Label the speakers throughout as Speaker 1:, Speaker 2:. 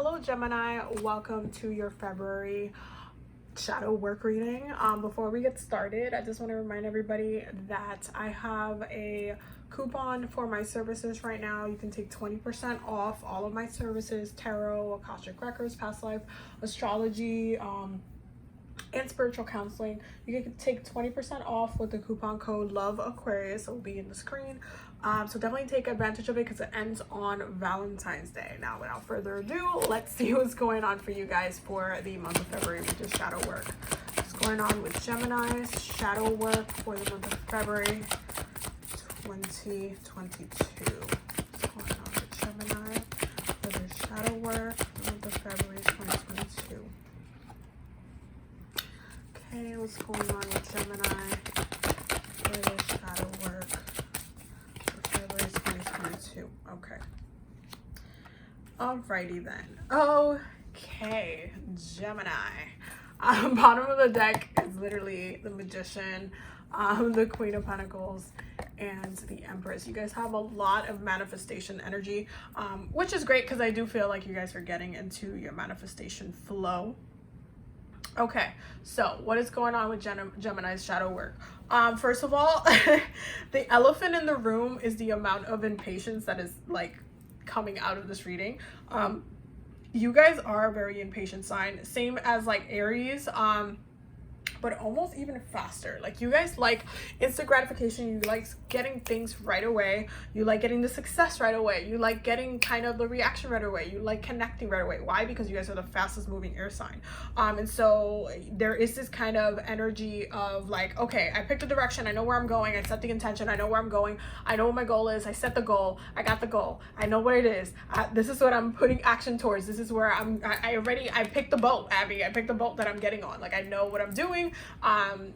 Speaker 1: Hello Gemini, welcome to your February shadow work reading. Before we get started, I just want to remind everybody that I have a coupon for my services right now. You can take 20% off all of my services: tarot, Akashic records, past life astrology, and spiritual counseling. You can take 20% off with the coupon code Love Aquarius. It will be in the screen. So definitely take advantage of it because it ends on Valentine's Day. Now, without further ado, let's see what's going on for you guys for the month of February, which is shadow work. What's going on with Gemini's shadow work for the month of February 2022? What's going on with Gemini for their shadow work for the month of February 2022? Okay, what's going on with Gemini for their shadow work for February 2022? Okay. Alrighty then. Okay, Gemini. Bottom of the deck is literally the Magician, the Queen of Pentacles, and the Empress. You guys have a lot of manifestation energy, which is great because I do feel like you guys are getting into your manifestation flow. Okay, so what is going on with Gemini's shadow work? First of all, the elephant in the room is the amount of impatience that is like coming out of this reading. You guys are a very impatient sign, same as like Aries, but almost even faster. Like, you guys like instant gratification. You like getting things right away. You like getting the success right away. You like getting kind of the reaction right away. You like connecting right away. Why? Because you guys are the fastest moving air sign. And so there is this kind of energy of like, okay, I picked a direction. I know where I'm going. I set the intention. I know where I'm going. I know what my goal is. I set the goal. I got the goal. I know what it is. This is what I'm putting action towards. This is where I picked the boat, Abby. I picked the boat that I'm getting on. Like, I know what I'm doing.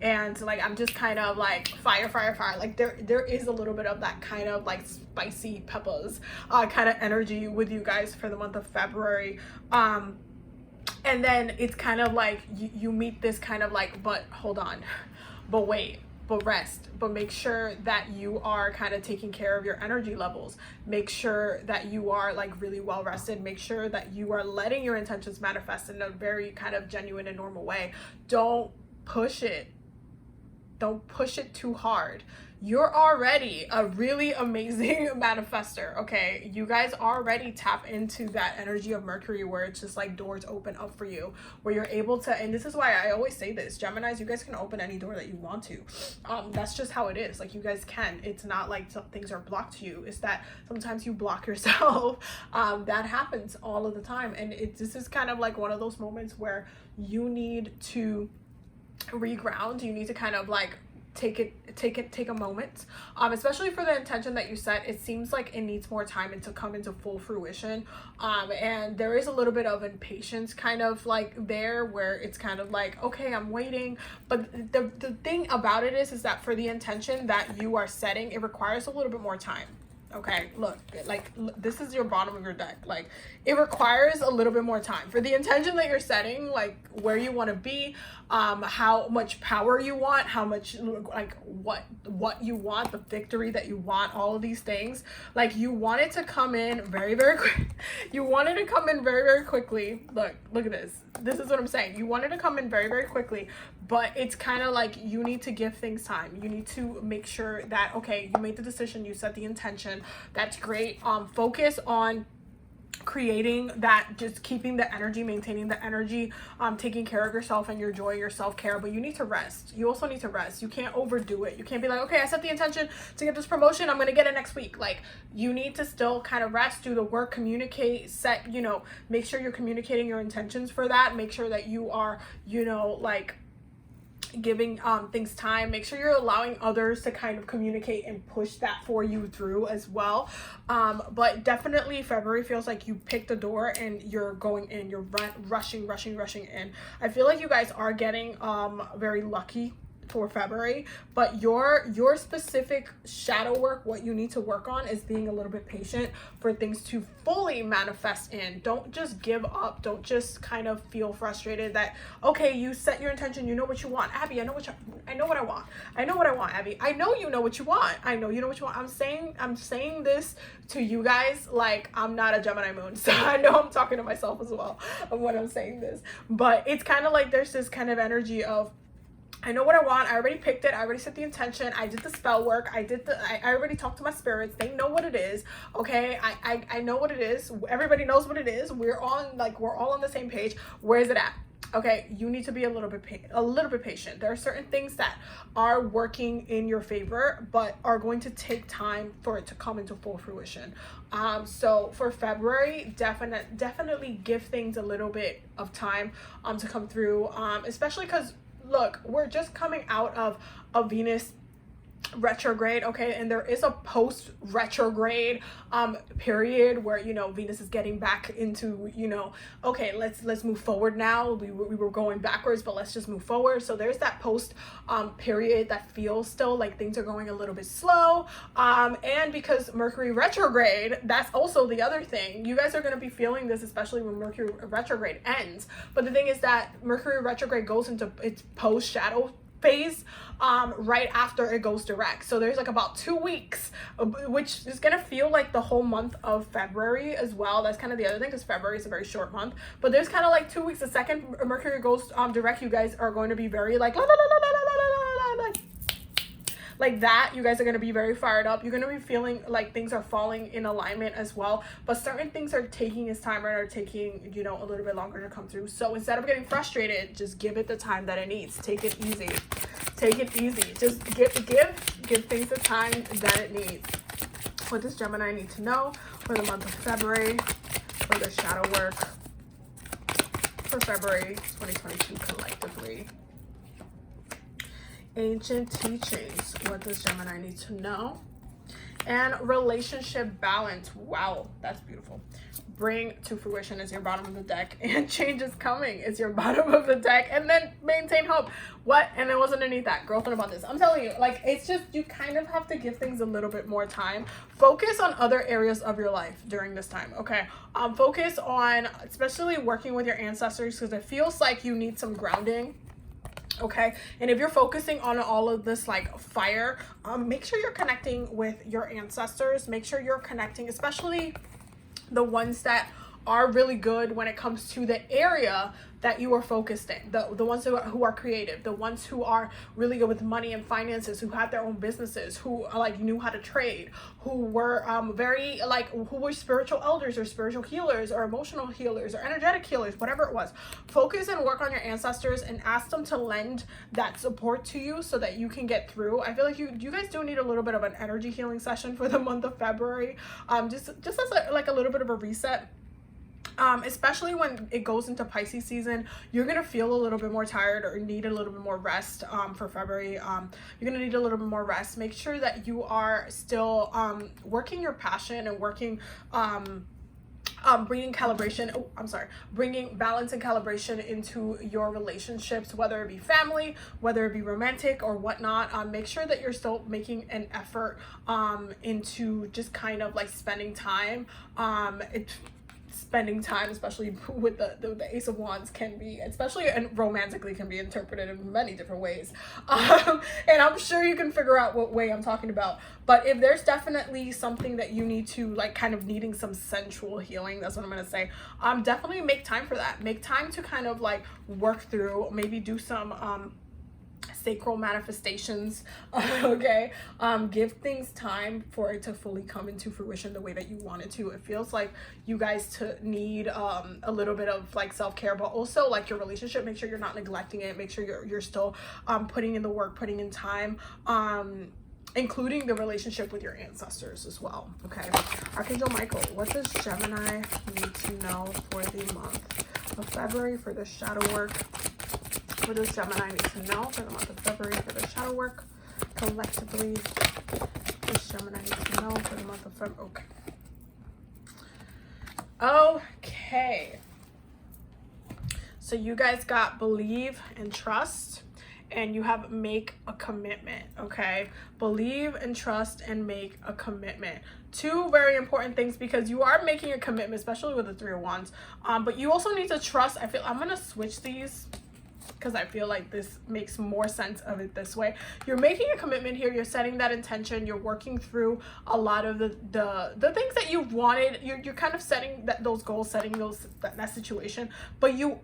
Speaker 1: And like, I'm just kind of like fire. Like, there is a little bit of that kind of like spicy peppers kind of energy with you guys for the month of February. And then it's kind of like you meet this kind of like, but hold on, but wait, but rest, but make sure that you are kind of taking care of your energy levels. Make sure that you are like really well rested. Make sure that you are letting your intentions manifest in a very kind of genuine and normal way. Don't push it. Don't push it too hard. You're already a really amazing manifester, okay? You guys already tap into that energy of Mercury where it's just like doors open up for you, where you're able to, and this is why I always say this, Geminis, you guys can open any door that you want to. That's just how it is. Like, you guys can. It's not like some things are blocked to you. It's that sometimes you block yourself. That happens all of the time. And this is kind of like one of those moments where you need to reground. You need to kind of like take a moment, especially for the intention that you set. It seems like it needs more time and to come into full fruition, and there is a little bit of impatience kind of like there, where it's kind of like, okay, I'm waiting. But the thing about it is that for the intention that you are setting, it requires a little bit more time. Okay, look, like, this is your bottom of your deck. Like, it requires a little bit more time for the intention that you're setting, like where you want to be, how much power you want, how much, like, what you want, the victory that you want, all of these things. Like, you want it to come in very quick. You want it to come in very quickly. Look at this. This is what I'm saying. You want it to come in very quickly, but it's kind of like you need to give things time. You need to make sure that, okay, you made the decision, you set the intention. That's great. Focus on creating that, just keeping the energy, maintaining the energy, taking care of yourself and your joy, your self-care. But you need to rest. You also need to rest. You can't overdo it. You can't be like, okay, I set the intention to get this promotion, I'm gonna get it next week. Like, you need to still kind of rest, do the work, communicate, set, you know, make sure you're communicating your intentions for that. Make sure that you are, you know, like, giving things time. Make sure you're allowing others to kind of communicate and push that for you through as well. But definitely February feels like you picked the door and you're going in, you're rushing in. I feel like you guys are getting very lucky for February, but your specific shadow work, what you need to work on is being a little bit patient for things to fully manifest in. Don't just give up. Don't just kind of feel frustrated that, okay, you set your intention, you know what you want. Abby, I know what I want. I know what I want, Abby. I know you know what you want. I know you know what you want. I'm saying this to you guys like I'm not a Gemini moon, so I know I'm talking to myself as well when I'm saying this. But it's kind of like there's this kind of energy of, I know what I want. I already picked it. I already set the intention. I did the spell work. I already talked to my spirits. They know what it is. Okay. I know what it is. Everybody knows what it is. We're all on the same page. Where is it at? Okay. You need to be a little bit patient. There are certain things that are working in your favor, but are going to take time for it to come into full fruition. So for February, definitely give things a little bit of time, to come through, especially because, look, we're just coming out of a Venus retrograde, okay, and there is a post retrograde period where, you know, Venus is getting back into, you know, okay, let's move forward now. We were going backwards, but let's just move forward. So there's that post period that feels still like things are going a little bit slow, and because Mercury retrograde, that's also the other thing. You guys are going to be feeling this, especially when Mercury retrograde ends. But the thing is that Mercury retrograde goes into its post shadow phase right after it goes direct. So there's like about 2 weeks, which is gonna feel like the whole month of February as well. That's kind of the other thing, because February is a very short month, but there's kind of like 2 weeks. The second Mercury goes direct, you guys are going to be very like like that. You guys are going to be very fired up. You're going to be feeling like things are falling in alignment as well, but certain things are taking its time and are taking, you know, a little bit longer to come through. So instead of getting frustrated, just give it the time that it needs. Take it easy. Just give things the time that it needs. What does Gemini need to know for the month of February for the shadow work for February 2022 collectively? Ancient teachings. What does Gemini need to know? And relationship balance. Wow, that's beautiful. Bring to fruition is your bottom of the deck, and change is coming is your bottom of the deck, and then maintain hope. What? And it was underneath that, growth and abundance. I'm telling you, like, it's just, you kind of have to give things a little bit more time. Focus on other areas of your life during this time, okay? Focus on especially working with your ancestors, because it feels like you need some grounding. Okay, and if you're focusing on all of this like fire, make sure you're connecting with your ancestors. Make sure you're connecting, especially the ones that are really good when it comes to the area that you are focused in, the ones who are creative, the ones who are really good with money and finances, who had their own businesses, who like knew how to trade, who were very like, who were spiritual elders or spiritual healers or emotional healers or energetic healers, whatever it was. Focus and work on your ancestors and ask them to lend that support to you so that you can get through. I feel like you guys do need a little bit of an energy healing session for the month of February, just as a little bit of a reset. Especially when it goes into Pisces season, you're going to feel a little bit more tired or need a little bit more rest. For February, you're going to need a little bit more rest. Make sure that you are still working your passion and working bringing balance and calibration into your relationships, whether it be family, whether it be romantic or whatnot. Make sure that you're still making an effort into just kind of like spending time. Spending time, especially with the Ace of Wands, can be, especially and romantically, can be interpreted in many different ways. And I'm sure you can figure out what way I'm talking about. But if there's definitely something that you need to like kind of needing some sensual healing, that's what I'm going to say. Definitely make time for that. Make time to kind of like work through, maybe do some sacral manifestations. Okay, give things time for it to fully come into fruition the way that you want it to. It feels like you guys need a little bit of like self-care, but also like your relationship. Make sure you're not neglecting it. Make sure you're still putting in the work, putting in time, including the relationship with your ancestors as well. Okay, Archangel Michael, what does Gemini need to know for the month of February for the shadow work? What does Gemini need to know for the month of February for the shadow work collectively? What does Gemini need to know for the month of February? Okay. So you guys got believe and trust. and you have make a commitment, okay? Believe and trust and make a commitment. Two very important things, because you are making a commitment, especially with the Three of Wands. But you also need to trust. I'm going to switch these because I feel like this makes more sense of it this way. You're making a commitment here. You're setting that intention. You're working through a lot of the things that you wanted. You're kind of setting those goals, setting that situation. But you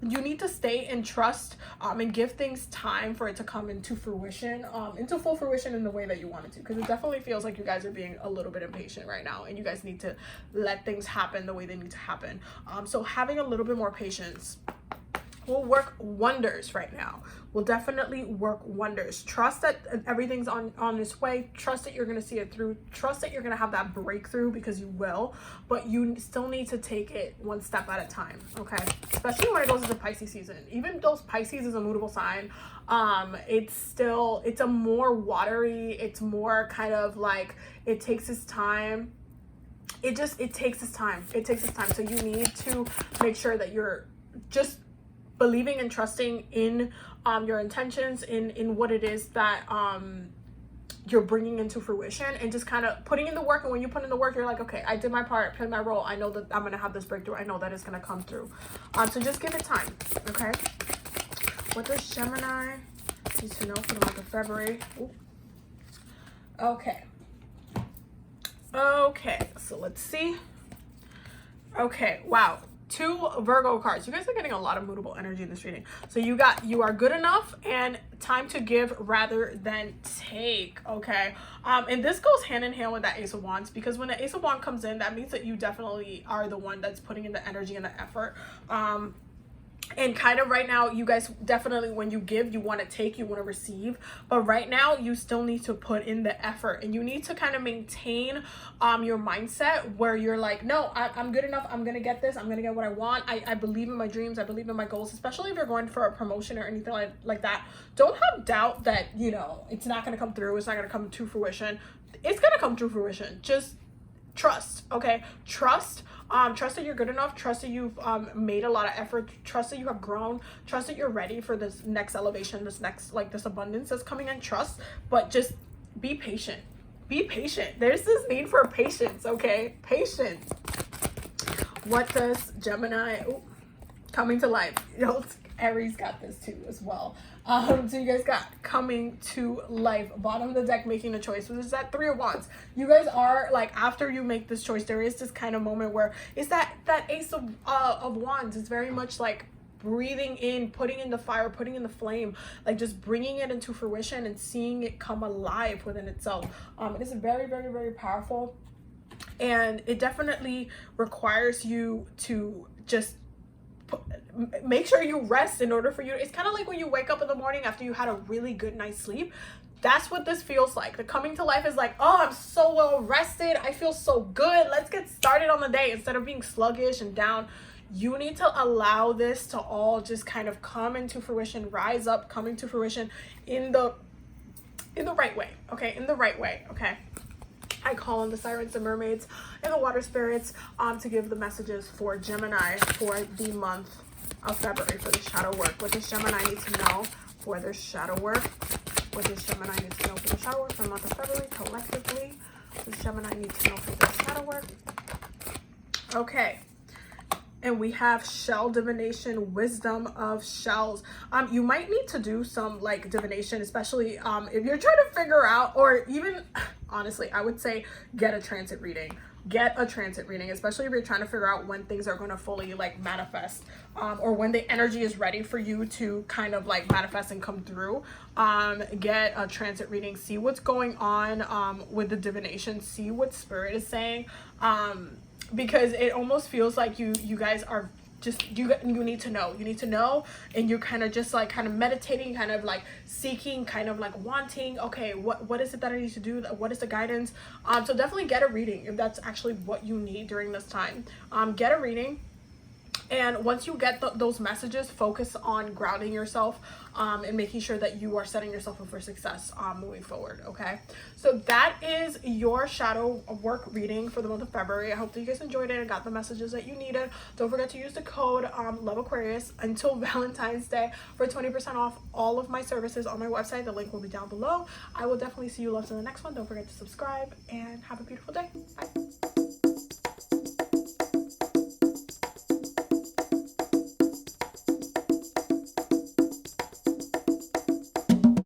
Speaker 1: need to stay in trust and give things time for it to come into fruition, into full fruition in the way that you want it to. Because it definitely feels like you guys are being a little bit impatient right now, and you guys need to let things happen the way they need to happen. So having a little bit more patience will work wonders right now. Will definitely work wonders. Trust that everything's on its way. Trust that you're going to see it through. Trust that you're going to have that breakthrough, because you will, but you still need to take it one step at a time, okay? Especially when it goes into Pisces season. Even though Pisces is a mutable sign, it's a more watery, it's more kind of like, it takes its time. It takes its time. It takes its time. So you need to make sure that you're just believing and trusting in your intentions, in what it is that you're bringing into fruition, and just kind of putting in the work. And when you put in the work, you're like, okay, I did my part, played my role. I know that I'm going to have this breakthrough. I know that it's going to come through. So just give it time, okay? What does Gemini need to know for the month of February? Ooh. Okay. Okay, so let's see. Okay, wow. 2 Virgo cards. You guys are getting a lot of mutable energy in this reading. So you are good enough and time to give rather than take, okay? And this goes hand in hand with that Ace of Wands, because when the Ace of Wands comes in, that means that you definitely are the one that's putting in the energy and the effort. And kind of right now, you guys definitely, when you give, you want to take, you want to receive. But right now, you still need to put in the effort, and you need to kind of maintain your mindset where you're like, no, I'm good enough. I'm going to get this. I'm going to get what I want. I believe in my dreams. I believe in my goals, especially if you're going for a promotion or anything like that. Don't have doubt that, you know, it's not going to come through. It's not going to come to fruition. It's going to come to fruition. Just trust, okay? Trust that you're good enough. Trust that you've made a lot of effort. Trust that you have grown. Trust that you're ready for this next elevation, this next, like, this abundance that's coming in. Trust, but just be patient. Be patient. There's this need for patience, okay? Patience. What does Gemini, coming to life? You know, Aries got this too as well. So you guys got coming to life. Bottom of the deck, making a choice. So this is that 3 of Wands. You guys are like, after you make this choice, there is this kind of moment where it's that Ace of Wands. It's very much like breathing in, putting in the fire, putting in the flame, like just bringing it into fruition and seeing it come alive within itself. It is very, very, very powerful, and it definitely requires you to just make sure you rest in order for you. It's kind of like when you wake up in the morning after you had a really good night's sleep. That's what this feels like. The coming to life is like, oh, I'm so well rested. I feel so good. Let's get started on the day. Instead of being sluggish and down, you need to allow this to all just kind of come into fruition, rise up, come into fruition in the right way, okay? In the right way, okay? I call on the sirens, the mermaids, and the water spirits to give the messages for Gemini for the month of February for the shadow work. What does Gemini need to know for their shadow work? What does Gemini need to know for the shadow work for the month of February collectively? What does Gemini need to know for their shadow work? Okay. And we have shell divination, wisdom of shells. You might need to do some like divination, especially if you're trying to figure out, or even honestly, I would say get a transit reading. Get a transit reading, especially if you're trying to figure out when things are going to fully like manifest, or when the energy is ready for you to kind of like manifest and come through. Get a transit reading, see what's going on with the divination, see what spirit is saying. Because it almost feels like you guys are just, you need to know, and you're kind of just like kind of meditating, kind of like seeking, kind of like wanting, okay, what is it that I need to do? What is the guidance? So definitely get a reading if that's actually what you need during this time. Get a reading. And once you get those messages, focus on grounding yourself and making sure that you are setting yourself up for success moving forward, okay? So that is your shadow work reading for the month of February. I hope that you guys enjoyed it and got the messages that you needed. Don't forget to use the code Love Aquarius until Valentine's Day for 20% off all of my services on my website. The link will be down below. I will definitely see you loves in the next one. Don't forget to subscribe and have a beautiful day. Bye.